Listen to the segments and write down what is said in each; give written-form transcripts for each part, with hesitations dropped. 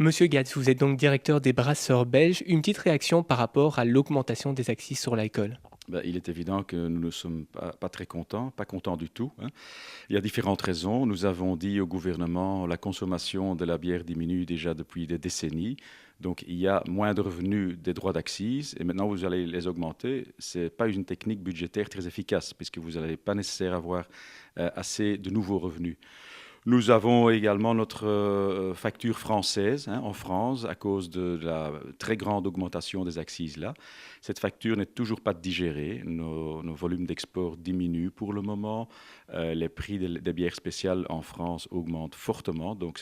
Monsieur Gatz, vous êtes donc directeur des brasseurs belges. Une petite réaction par rapport à l'augmentation des accises sur l'alcool. Ben, il est évident que nous ne sommes pas très contents, pas contents du tout, hein. Il y a différentes raisons. Nous avons dit au gouvernement la consommation de la bière diminue déjà depuis des décennies. Donc il y a moins de revenus des droits d'accise et maintenant vous allez les augmenter. Ce n'est pas une technique budgétaire très efficace puisque vous n'allez pas nécessairement avoir assez de nouveaux revenus. Nous avons également notre facture française, hein, en France à cause de la très grande augmentation des accises là. Cette facture n'est toujours pas digérée. Nos volumes d'export diminuent pour le moment. Les prix des bières spéciales en France augmentent fortement, donc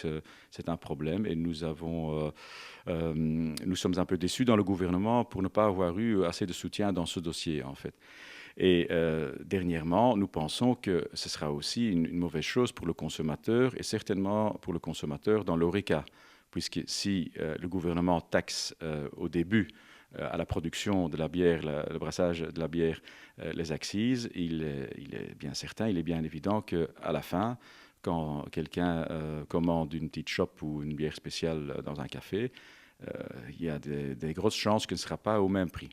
c'est un problème. Et nous sommes un peu déçus dans le gouvernement pour ne pas avoir eu assez de soutien dans ce dossier, en fait. Et dernièrement, nous pensons que ce sera aussi une mauvaise chose pour le consommateur et certainement pour le consommateur dans l'ORECA, puisque si le gouvernement taxe au début à la production de la bière, le brassage de la bière, les accises, il est bien certain, il est bien évident qu'à la fin, quand quelqu'un commande une petite chope ou une bière spéciale dans un café, euh, il y a des grosses chances que ce ne sera pas au même prix.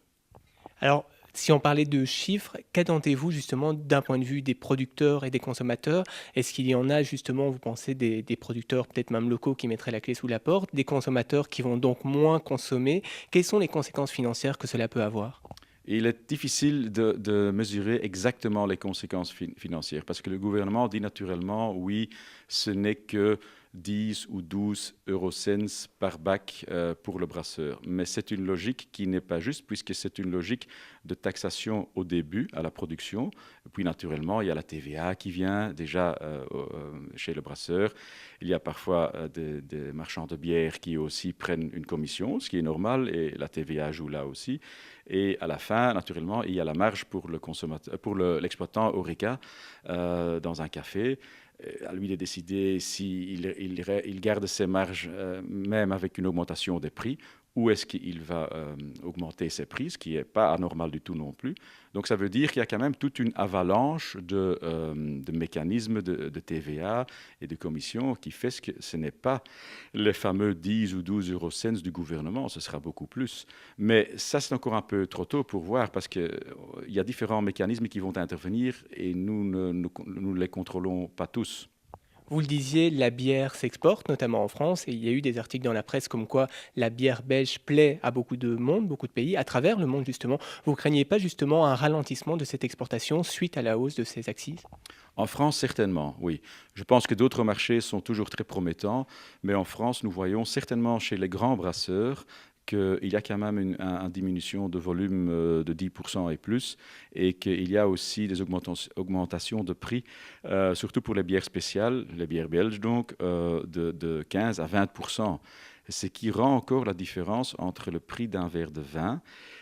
Alors, si on parlait de chiffres, qu'attendez-vous justement d'un point de vue des producteurs et des consommateurs? Est-ce qu'il y en a justement, vous pensez, des producteurs peut-être même locaux qui mettraient la clé sous la porte, des consommateurs qui vont donc moins consommer? Quelles sont les conséquences financières que cela peut avoir? Il est difficile de mesurer exactement les conséquences financières parce que le gouvernement dit naturellement, oui, ce n'est que 10 ou 12 eurocents par bac pour le brasseur. Mais c'est une logique qui n'est pas juste puisque c'est une logique de taxation au début, à la production. Et puis naturellement, il y a la TVA qui vient déjà chez le brasseur. Il y a parfois des marchands de bière qui aussi prennent une commission, ce qui est normal, et la TVA joue là aussi. Et à la fin, naturellement, il y a la marge pour le consommateur, pour l'exploitant Horeca dans un café. À lui de décider s'il il garde ses marges même avec une augmentation des prix ou est-ce qu'il va augmenter ses prix, ce qui n'est pas anormal du tout non plus. Donc ça veut dire qu'il y a quand même toute une avalanche de mécanismes de TVA et de commissions qui fait que ce n'est pas les fameux 10 ou 12 eurocents du gouvernement, ce sera beaucoup plus. Mais ça, c'est encore un peu trop tôt pour voir parce qu'il y a différents mécanismes qui vont intervenir et nous ne les contrôlons pas tous. Vous le disiez, la bière s'exporte, notamment en France, et il y a eu des articles dans la presse comme quoi la bière belge plaît à beaucoup de monde, beaucoup de pays, à travers le monde justement. Vous ne craignez pas justement un ralentissement de cette exportation suite à la hausse de ces accises? En France, certainement, oui. Je pense que d'autres marchés sont toujours très promettants, mais en France, nous voyons certainement chez les grands brasseurs qu'il y a quand même une diminution de volume de 10% et plus, et qu'il y a aussi des augmentations de prix, surtout pour les bières spéciales, les bières belges donc, de 15 à 20%. Ce qui rend encore la différence entre le prix d'un verre de vin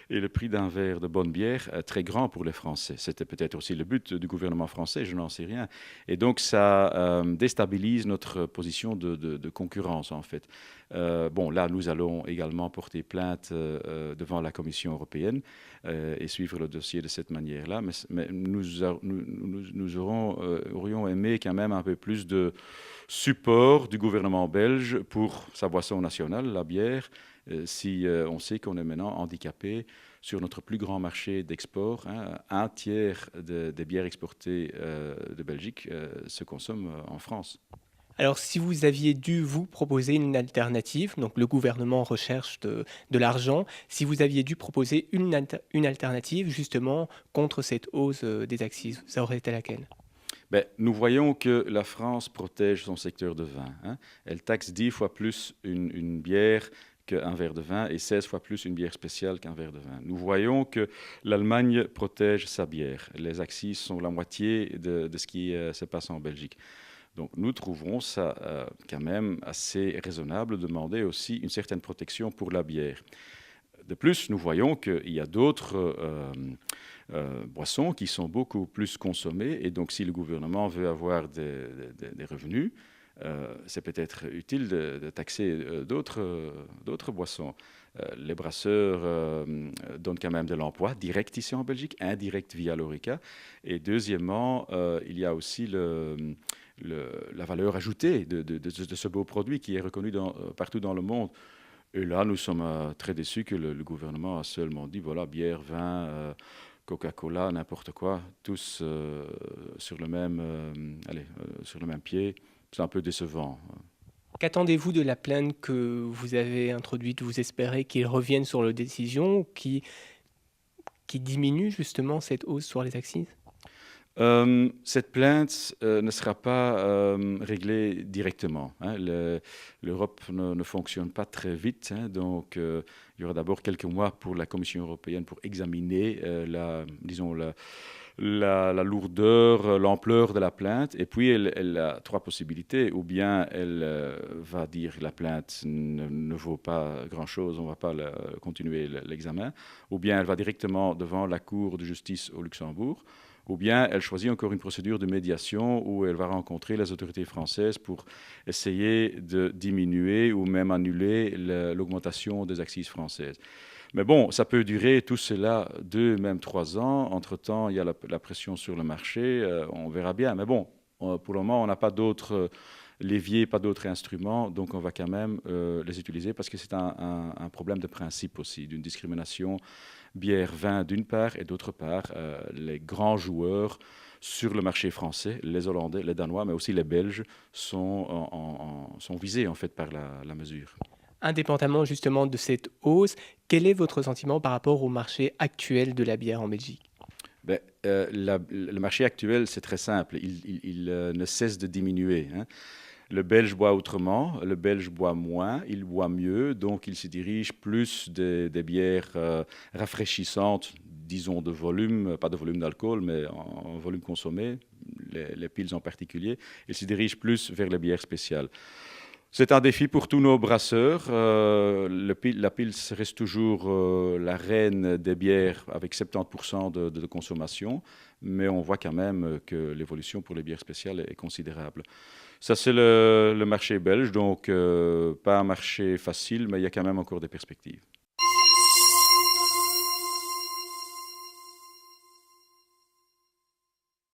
et le prix d'un verre de bonne bière très grand pour les Français. C'était peut-être aussi le but du gouvernement français, je n'en sais rien. Et donc ça déstabilise notre position de concurrence en fait. Bon, là, nous allons également porter plainte devant la Commission européenne et suivre le dossier de cette manière-là. Mais nous aurions aimé quand même un peu plus de support du gouvernement belge pour sa boisson nationale, la bière, si on sait qu'on est maintenant handicapé sur notre plus grand marché d'export, hein, un tiers des bières exportées de Belgique se consomment en France. Alors, si vous aviez dû vous proposer une alternative, donc le gouvernement recherche de l'argent, si vous aviez dû proposer une alternative justement contre cette hausse des accises, ça aurait été laquelle? Ben, nous voyons que la France protège son secteur de vin, hein. Elle taxe 10 fois plus une bière qu'un verre de vin et 16 fois plus une bière spéciale qu'un verre de vin. Nous voyons que l'Allemagne protège sa bière. Les accises sont la moitié de ce qui se passe en Belgique. Donc nous trouvons ça quand même assez raisonnable de demander aussi une certaine protection pour la bière. De plus, nous voyons qu'il y a d'autres boissons qui sont beaucoup plus consommées. Et donc, si le gouvernement veut avoir des revenus, c'est peut-être utile de taxer d'autres boissons. Les brasseurs donnent quand même de l'emploi direct ici en Belgique, indirect via l'ORECA. Et deuxièmement, il y a aussi la valeur ajoutée de ce beau produit qui est reconnu partout dans le monde. Et là, nous sommes très déçus que le gouvernement a seulement dit, voilà, bière, vin, Coca-Cola, n'importe quoi, tous sur le même pied. C'est un peu décevant. Qu'attendez-vous de la plainte que vous avez introduite? Vous espérez qu'ils reviennent sur leur décision ou qui diminue justement cette hausse sur les accises? Cette plainte ne sera pas réglée directement, hein. L'Europe ne fonctionne pas très vite, hein, donc il y aura d'abord quelques mois pour la Commission européenne pour examiner la lourdeur, l'ampleur de la plainte. Et puis elle a trois possibilités. Ou bien elle va dire que la plainte ne vaut pas grand-chose, on ne va pas continuer l'examen. Ou bien elle va directement devant la Cour de justice au Luxembourg. Ou bien elle choisit encore une procédure de médiation où elle va rencontrer les autorités françaises pour essayer de diminuer ou même annuler l'augmentation des accises françaises. Mais bon, ça peut durer tout cela 2, même 3 ans. Entre-temps, il y a la pression sur le marché, on verra bien. Mais bon, pour le moment, on n'a pas d'autres leviers, pas d'autres instruments, donc on va quand même les utiliser parce que c'est un problème de principe aussi, d'une discrimination bière-vin d'une part, et d'autre part, les grands joueurs sur le marché français, les Hollandais, les Danois, mais aussi les Belges, sont visés en fait par la mesure. Indépendamment justement de cette hausse, quel est votre sentiment par rapport au marché actuel de la bière en Belgique? Ben, le marché actuel, c'est très simple. Il ne cesse de diminuer, hein. Le Belge boit autrement, le Belge boit moins, il boit mieux, donc il se dirige plus des bières rafraîchissantes, disons de volume, pas de volume d'alcool, mais en volume consommé, les pils en particulier. Il se dirige plus vers les bières spéciales. C'est un défi pour tous nos brasseurs. La Pils reste toujours la reine des bières avec 70% de consommation, mais on voit quand même que l'évolution pour les bières spéciales est considérable. Ça, c'est le marché belge, donc pas un marché facile, mais il y a quand même encore des perspectives.